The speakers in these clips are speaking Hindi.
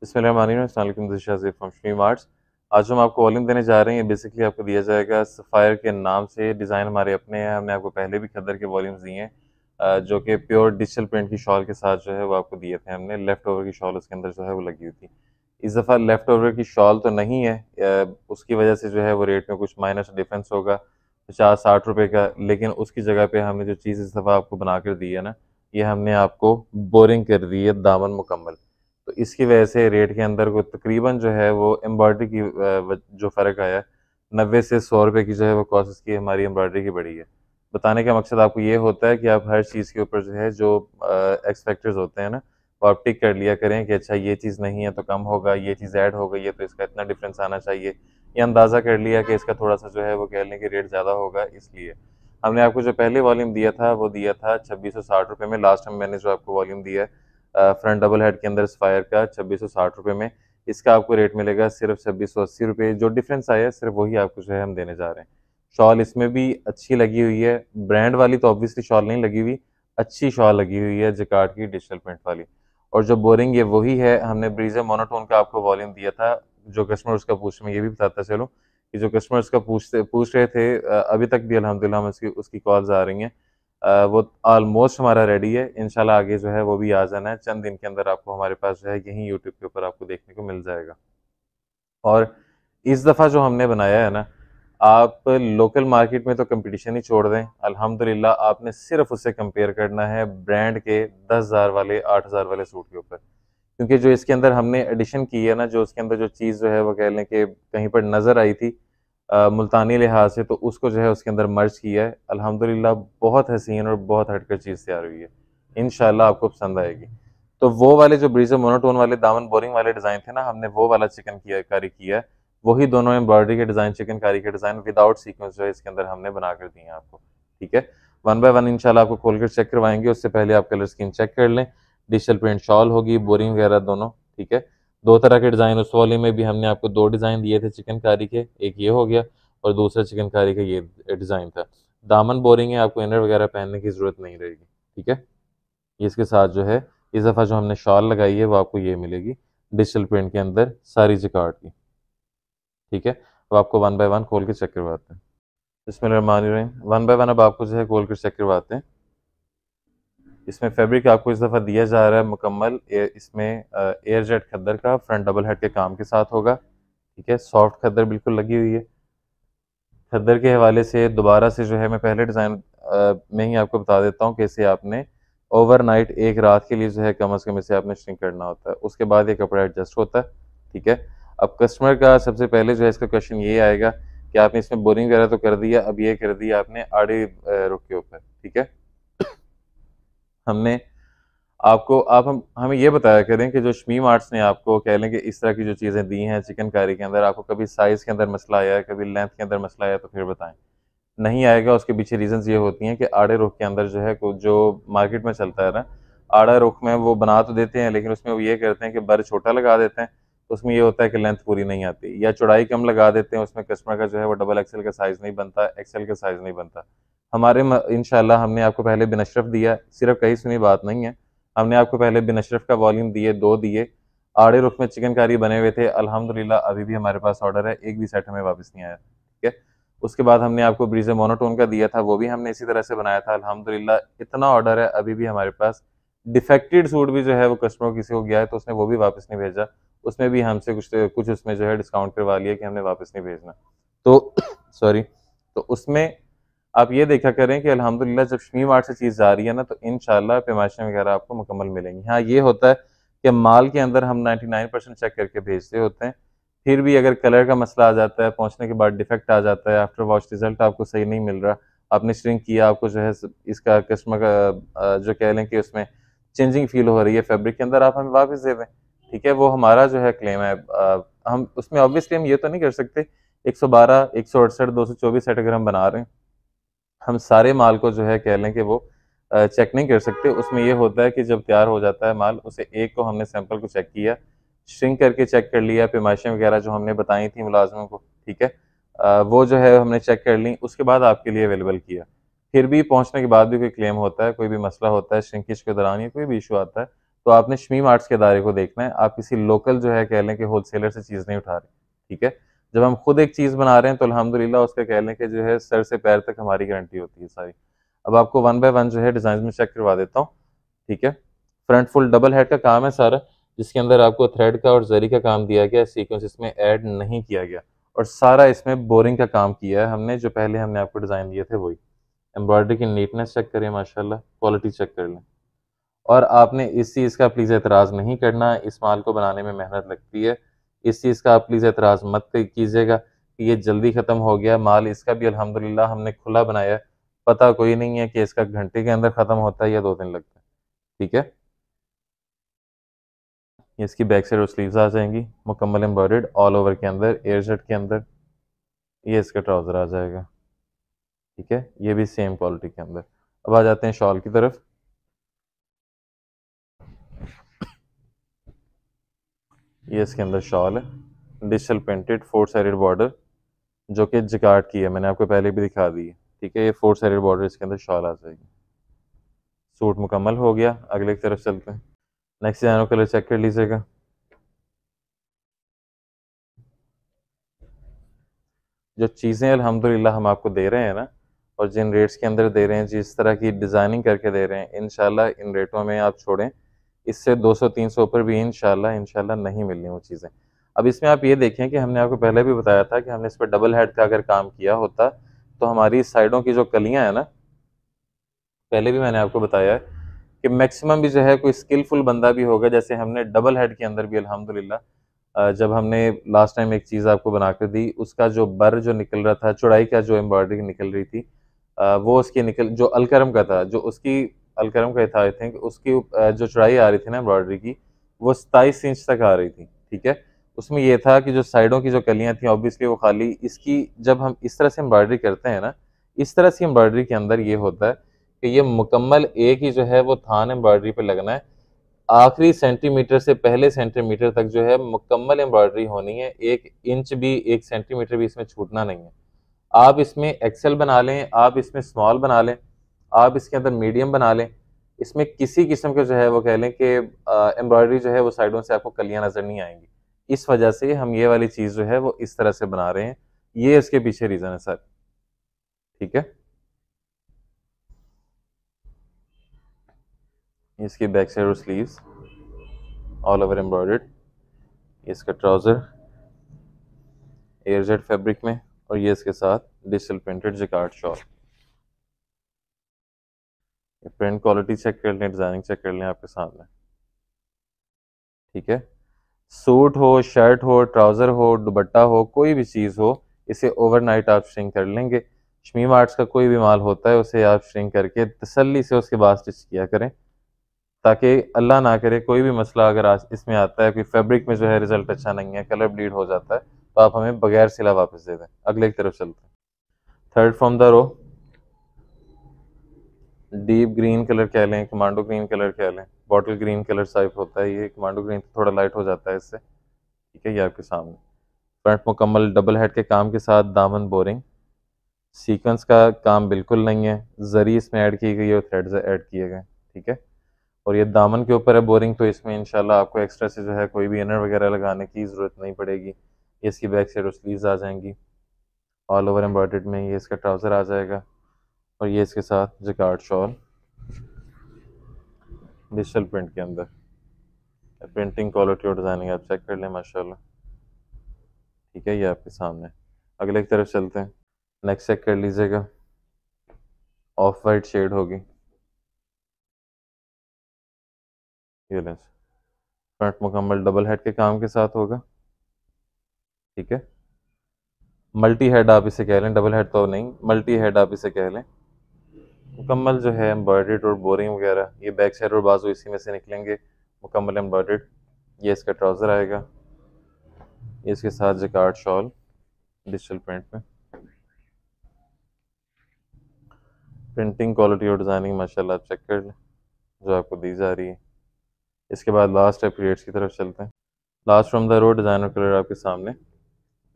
बिस्मिल्लाहिर्रहमानिर्रहीम। From stream arts. आज हम आपको वॉल्यूम देने जा रहे हैं। बेसिकली आपको दिया जाएगा सफ़ायर के नाम से। डिज़ाइन हमारे अपने हैं, हमने आपको पहले भी खद्दर के वॉल्यूम्स दिए हैं, जो कि प्योर डिजिटल प्रिंट की शॉल के साथ जो है वो आपको दिए थे हमने। लेफ़्ट ओवर की शॉल उसके अंदर जो है वो लगी हुई थी। इस दफ़ा लेफ़्ट ओवर की शॉल तो नहीं है, उसकी वजह से जो है वो रेट में कुछ माइनस डिफरेंस होगा 50-60 रुपये का। लेकिन उसकी जगह पे हमने जो चीज़ इस दफ़ा आपको बना कर दी है ना, ये हमने आपको बोरिंग कर दी है दामन मुकम्मल। तो इसकी वजह से रेट के अंदर को तकरीबन जो है वो एम्ब्रॉयडरी की जो फ़र्क आया है, 90 से 100 रुपये की जो है वो कॉस्ट इसकी हमारी एम्ब्रॉयडरी की बढ़ी है। बताने का मकसद आपको ये होता है कि आप हर चीज़ के ऊपर जो है जो एक्स फैक्टर्स होते हैं ना, वो आप टिक कर लिया करें कि अच्छा ये चीज़ नहीं है तो कम होगा, ये चीज़ ऐड हो गई है तो इसका इतना डिफरेंस आना चाहिए। ये अंदाज़ा कर लिया कि इसका थोड़ा-सा जो है वो कह लें कि रेट ज़्यादा होगा, इसलिए। हमने आपको जो पहले वॉल्यूम दिया था वो दिया था 2660 रुपये में। लास्ट टाइम मैंने जो आपको वॉल्यूम दिया है फ्रंट डबल हेड के अंदर स्पायर का 2660 रुपये में, इसका आपको रेट मिलेगा सिर्फ 2680 रुपये। जो डिफरेंस आया है सिर्फ वही आपको जो है हम देने जा रहे हैं। शॉल इसमें भी अच्छी लगी हुई है, ब्रांड वाली तो ऑब्वियसली शॉल नहीं लगी हुई, अच्छी शॉल लगी हुई है जकार्ड की डिजिटल प्रिंट वाली। और जो बोरिंग है वही है, हमने ब्रीजर मोनोटोन का आपको वॉल्यूम दिया था। जो कस्टमर उसका पूछ रहे हैं, ये भी बताता चलो कि जो कस्टमर उसका पूछ रहे थे, अभी तक भी अल्हम्दुलिल्लाह हमें उसकी कॉल्स आ रही हैं। वो ऑलमोस्ट हमारा रेडी है, इंशाल्लाह आगे जो है वो भी आ जाना है। चंद दिन के अंदर आपको हमारे पास जो है यहीं यूट्यूब के ऊपर आपको देखने को मिल जाएगा। और इस दफ़ा जो हमने बनाया है ना, आप लोकल मार्केट में तो कंपटीशन ही छोड़ दें, अल्हम्दुलिल्लाह आपने सिर्फ उससे कंपेयर करना है ब्रांड के 10,000 वाले 8,000 वाले सूट के ऊपर। क्योंकि जो इसके अंदर हमने एडिशन की है ना, जो उसके अंदर जो चीज़ जो है वो कह लें कि कहीं पर नज़र आई थी मुल्तानी लिहाज से, तो उसको जो है उसके अंदर मर्ज किया है। अल्हम्दुलिल्लाह बहुत हसीन और बहुत हटकर चीज़ तैयार हुई है। इंशाल्लाह आपको पसंद आएगी। तो वो वाले जो ब्रीजर मोनोटोन वाले दामन बोरिंग वाले डिज़ाइन थे ना, हमने वो वाला चिकनकारी किया है। वही दोनों एम्ब्रॉयडरी के डिज़ाइन, चिकनकारी के डिज़ाइन विदाउट सीक्वेंस जो है इसके अंदर हमने बना कर दिए हैं आपको। ठीक है? वन बाय वन इंशाल्लाह आपको खोल कर चेक करवाएँगे, उससे पहले आप कलर स्कीम चेक कर लें। डिजिटल प्रिंट शॉल होगी, बोरिंग वगैरह दोनों, ठीक है? 2 तरह के डिज़ाइन, उस वाले में भी हमने आपको 2 डिज़ाइन दिए थे चिकनकारी के, एक ये हो गया और दूसरा चिकनकारी का ये डिज़ाइन था। दामन बोरिंग है, आपको इनर वगैरह पहनने की ज़रूरत नहीं रहेगी, ठीक है? इसके साथ जो है इस दफ़ा जो हमने शॉल लगाई है वो आपको ये मिलेगी डिजिटल प्रिंट के अंदर सारी जिकार्ड की, ठीक है? अब आपको वन बाय वन खोल के चेक करवाते हैं। बिस्मिल्लाहिर्रहमानिर्रहीम। वन बाय वन अब आपको जो है खोल कर चेक करवाते हैं। इसमें फैब्रिक आपको इस दफ़ा दिया जा रहा है मुकम्मल इसमें एयर जेट खद्दर का फ्रंट डबल हेड के काम के साथ होगा, ठीक है? सॉफ्ट खद्दर बिल्कुल लगी हुई है। खद्दर के हवाले से दोबारा से जो है मैं पहले डिज़ाइन में ही आपको बता देता हूँ कि इसे आपने ओवरनाइट एक रात के लिए जो है कम अज़ कम इसे आपने श्रिंक करना होता है, उसके बाद ये कपड़ा एडजस्ट होता है, ठीक है? अब कस्टमर का सबसे पहले जो है इसका क्वेश्चन ये आएगा कि आपने इसमें बोरिंग वगैरह तो कर दिया, अब ये कर दिया आपने आड़े रुख के ऊपर, ठीक है? हमने आपको आप हमें ये बताया करें कि जो शमीम आर्ट्स ने आपको कह लें कि इस तरह की जो चीज़ें दी हैं चिकनकारी के अंदर, आपको कभी साइज़ के अंदर मसला आया है, कभी लेंथ के अंदर मसला आया है, तो फिर बताएँ। नहीं आएगा, उसके पीछे रीज़न्स ये होती हैं कि आड़े रुख के अंदर जो है जो मार्केट में चलता है ना, आड़ा रुख में वो बना तो देते हैं लेकिन उसमें वो ये करते हैं कि बर छोटा लगा देते हैं, तो उसमें ये होता है कि लेंथ पूरी नहीं आती, या चौड़ाई कम लगा देते हैं, उसमें कस्टमर का जो है वो डबल एक्सेल का साइज़ नहीं बनता, एक्सेल का साइज़ नहीं बनता। हमारे इंशाल्लाह हमने आपको पहले बिन अशरफ दिया, सिर्फ कही सुनी बात नहीं है। हमने आपको पहले बिन अशरफ का वॉल्यूम दिए, 2 दिए, आड़े रुख में चिकनकारी बने हुए थे। अल्हम्दुलिल्लाह अभी भी हमारे पास ऑर्डर है, एक भी सेट हमें वापस नहीं आया, ठीक है? उसके बाद हमने आपको ब्रीज़र मोनोटोन का दिया था, वो भी हमने इसी तरह से बनाया था। अल्हम्दुलिल्लाह इतना ऑर्डर है अभी भी हमारे पास। डिफेक्टेड सूट भी जो है वो कस्टमर किसी को गया है तो उसने वो भी वापस नहीं भेजा। उसमें भी हमसे कुछ कुछ उसमें जो है डिस्काउंट करवा लिया कि हमने वापस नहीं भेजना। तो सॉरी, तो उसमें आप ये देखा करें कि अल्हम्दुलिल्लाह जब शमीम आर्ट से चीज़ जा रही है ना, तो इंशाल्लाह पैमाइशें वगैरह आपको मुकम्मल मिलेंगी। हाँ, ये होता है कि माल के अंदर हम 99% चेक करके भेजते होते हैं, फिर भी अगर कलर का मसला आ जाता है, पहुँचने के बाद डिफेक्ट आ जाता है, आफ्टर वॉश रिजल्ट आपको सही नहीं मिल रहा, आपने श्रिंक किया, आपको जो है इसका कस्टमर का जो कह लें कि उसमें चेंजिंग फील हो रही है फैब्रिक के अंदर, आप हमें वापस दे दें, ठीक है? वो हमारा जो है क्लेम है। हम उसमें ऑब्वियसली हम ये तो नहीं कर सकते 112, 168, 224 सेट अगर हम बना रहे हैं, हम सारे माल को जो है कह लें कि वो चेक नहीं कर सकते। उसमें ये होता है कि जब तैयार हो जाता है माल, उसे एक को हमने सैंपल को चेक किया, श्रिंक करके चेक कर लिया, पैमाइशें वगैरह जो हमने बताई थी मुलाज़िमों को, ठीक है? वो जो है हमने चेक कर ली, उसके बाद आपके लिए अवेलेबल किया। फिर भी पहुँचने के बाद भी कोई क्लेम होता है, कोई भी मसला होता है, श्रिंकेज के दौरान या कोई भी इशू आता है, तो आपने शमीम आर्ट्स के दायरे को देखना है, आप किसी लोकल जो है कह लें कि होलसेलर से चीज़ नहीं उठा रहे, ठीक है। जब हम खुद एक चीज़ बना रहे हैं तो अल्हम्दुलिल्लाह उसका कह लें कि जो है सर से पैर तक हमारी गारंटी होती है सारी। अब आपको वन बाय वन जो है डिज़ाइन में चेक करवा देता हूँ, ठीक है। फ्रंट फुल डबल हेड का काम है सारा, जिसके अंदर आपको थ्रेड का और जरी का काम दिया गया है, सीक्वेंस इसमें ऐड नहीं किया गया, और सारा इसमें बोरिंग का काम किया है हमने, जो पहले हमने आपको डिज़ाइन दिए थे वही। एम्ब्रॉयडरी की नीटनेस चेक करिए माशाल्लाह, क्वालिटी चेक कर लें। और आपने इस चीज़ का प्लीज़ एतराज़ नहीं करना, इस माल को बनाने में मेहनत लगती है। इस चीज़ का आप प्लीज़ एतराज़ मत कीजिएगा कि ये जल्दी ख़त्म हो गया। माल इसका भी अल्हम्दुलिल्लाह हमने खुला बनाया है। पता कोई नहीं है कि इसका घंटे के अंदर ख़त्म होता है या 2 दिन लगता है। ठीक है? ये इसकी बैक साइड और स्लीव्स आ जाएँगी, मुकम्मल एम्ब्रॉयडर्ड ऑल ओवर के अंदर, एयर जेट के अंदर। ये इसका ट्राउज़र आ जाएगा। ठीक है? ये भी सेम क्वालिटी के अंदर। अब आ जाते हैं शॉल की तरफ। ये इसके अंदर शॉल है, डिजिटल प्रिंटेड 4 साइडेड बॉर्डर, जो कि जिकार्ड की है, मैंने आपको पहले भी दिखा दी है। ठीक है, ये 4 साइडेड बॉर्डर इसके अंदर शॉल आ जाएगी। सूट मुकम्मल हो गया, अगले की तरफ चलते हैं। नेक्स्ट डिजाइन कलर चेक कर लीजिएगा। जो चीज़ें अल्हम्दुलिल्लाह हम आपको दे रहे हैं ना, और जिन रेट्स के अंदर दे रहे हैं, जिस तरह की डिज़ाइनिंग करके दे रहे हैं, इंशाल्लाह इन रेटों में आप छोड़ें, इससे 200-300 ऊपर भी इंशाल्लाह इंशाल्लाह नहीं मिलनी वो चीज़ें। अब इसमें आप ये देखें कि हमने आपको पहले भी बताया था कि हमने इस पर डबल हेड का अगर काम किया होता, तो हमारी साइडों की जो कलियाँ हैं ना, पहले भी मैंने आपको बताया है कि मैक्सिमम भी जो है कोई स्किलफुल बंदा भी होगा, जैसे हमने डबल हेड के अंदर भी अल्हम्दुलिल्लाह जब हमने लास्ट टाइम एक चीज़ आपको बना कर दी, उसका जो बर जो निकल रहा था, चौड़ाई का जो एम्ब्रॉयडरी निकल रही थी, वो उसकी निकल जो अलकरम का था, जो उसकी अलकरम का था आई थिंक, उसकी जो चौड़ाई आ रही थी ना एम्ब्रॉयडरी की, वो 27 इंच तक आ रही थी, ठीक है। उसमें ये था कि जो साइडों की जो कलियाँ थी ऑब्वियसली वो खाली, इसकी जब हम इस तरह से एम्ब्रॉयडरी करते हैं ना, इस तरह से एम्ब्रॉयडरी के अंदर ये होता है कि ये मुकम्मल एक ही जो है वो थान एम्ब्रॉयडरी पे लगना है, आखिरी सेंटीमीटर से पहले सेंटीमीटर तक जो है मुकम्मल एम्ब्रॉयडरी होनी है, 1 इंच भी 1 सेंटीमीटर भी इसमें छूटना नहीं है। आप इसमें एक्सेल बना लें, आप इसमें स्मॉल बना लें, आप इसके अंदर मीडियम बना लें, इसमें किसी किस्म के जो है वो कह लें कि एम्ब्रॉयडरी जो है वो साइडों से आपको कलियाँ नज़र नहीं आएँगी। इस वजह से हम ये वाली चीज़ जो है वो इस तरह से बना रहे हैं। ये इसके पीछे रीज़न है सर, ठीक है? इसकी बैक साइड और स्लीव्स ऑल ओवर एम्ब्रॉयडर्ड, इसका ट्राउज़र एयरजेट फैब्रिक में, और ये इसके साथ digital printed jacquard shawl. Print quality check कर लें, डिजाइनिंग चेक कर लें आपके सामने, ठीक है। सूट हो, शर्ट हो, ट्राउजर हो, दुपट्टा हो, कोई भी चीज़ हो, इसे ओवरनाइट आप श्रिंक कर लेंगे। शमीम आर्ट्स का कोई भी माल होता है उसे आप श्रिंक करके तसल्ली से उसके बाद स्टिच किया करें, ताकि अल्लाह ना करे कोई भी मसला अगर आज इसमें आता है, कोई फैब्रिक में जो है रिजल्ट अच्छा नहीं है, कलर ब्लीड हो जाता है, तो आप हमें बगैर सिला वापस दे दें। अगले की तरफ चलते हैं। Third from the row, deep green colour कह लें, कमांडो ग्रीन कलर कह लें, बॉटल ग्रीन कलर टाइप होता है ये, कमांडो ग्रीन थोड़ा लाइट हो जाता है इससे, ठीक है। ये आपके सामने फ्रंट मुकम्मल डबल हेड के काम के साथ, दामन बोरिंग, सीक्वेंस का काम बिल्कुल नहीं है, जरी इसमें ऐड की गई है और थ्रेड्स ऐड किए गए, ठीक है। और ये दामन के ऊपर है बोरिंग, तो इसमें इंशाल्लाह आपको एक्स्ट्रा से जो है कोई भी इनर वगैरह लगाने की ज़रूरत नहीं पड़ेगी। ये इसकी बैक साइड और स्लीव्स आ जाएंगी ऑल ओवर एम्ब्रॉयडर्ड में, ये इसका ट्राउज़र आ जाएगा, और ये इसके साथ जिकार्ड शॉल डिजिटल प्रिंट के अंदर। प्रिंटिंग क्वालिटी और डिज़ाइनिंग आप चेक कर लें माशाल्लाह, ठीक है। ये आपके सामने, अगले की तरफ चलते हैं। नेक्स्ट चेक कर लीजिएगा, ऑफ वाइट शेड होगी, ये लें। फ्रंट मुकम्मल डबल हेड के काम के साथ होगा, ठीक है। मल्टी हेड आप इसे कह लें, डबल हेड तो नहीं, मल्टी हेड आप इसे कह लें। मुकम्मल जो है एम्ब्रॉयडर्ड और बोरिंग वगैरह, ये बैक साइड और बाजू इसी में से निकलेंगे, मुकम्मल एम्ब्रॉयडर्ड। ये इसका ट्राउज़र आएगा, ये इसके साथ जकार्ड शॉल डिजिटल प्रिंट में। प्रिंटिंग क्वालिटी और डिज़ाइनिंग माशाल्लाह आप चेक कर लें जो आपको दी जा रही है। इसके बाद लास्ट है पीरियड्स की तरफ चलते हैं। Last from the road designer colour आपके सामने,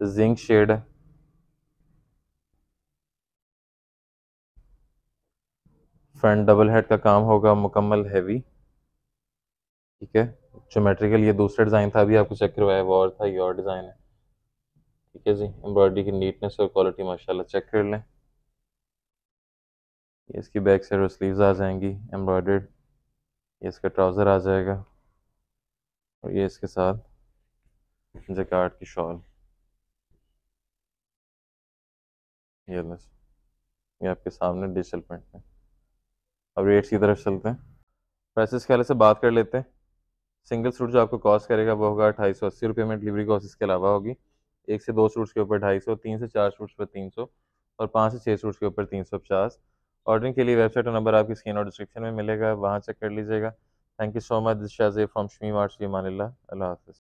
जिंक शेड है, फ्रंट डबल हेड का काम होगा मुकम्मल हैवी, ठीक है। ज्योमेट्रिकल ये दूसरा डिज़ाइन था, अभी आपको चेक करवाया वो और था, ये और डिज़ाइन है। ठीक है जी, एम्ब्रॉयडरी की नीटनेस और क्वालिटी माशाल्लाह चेक कर लें। ये इसकी बैक साइड और स्लीव्स आ जाएंगी एम्ब्रॉयडर्ड। ये इसका ट्राउज़र आ जाएगा और ये इसके साथ जैकार्ड की शॉल। ये बस, ये आपके सामने डिजिटल प्रिंट में। अब रेट्स की तरफ चलते हैं। प्राइसेस के वाले से बात कर लेते हैं। सिंगल सूट जो आपको कॉस्ट करेगा वो होगा 280 रुपये में, डिलीवरी कॉस्ट इसके अलावा होगी। एक से दो सूट्स के ऊपर 250, तीन से चार सूट्स पर 300 और पाँच से छः सूट्स के ऊपर 350। ऑर्डरिंग के लिए वेबसाइट और नंबर आपकी स्क्रीन और डिस्क्रिप्शन में मिलेगा, वहाँ चेक कर लीजिएगा। Thank you so much, this शाज़े फ्रॉम शमी मार्ट, अल्लाह हाफ़िज़।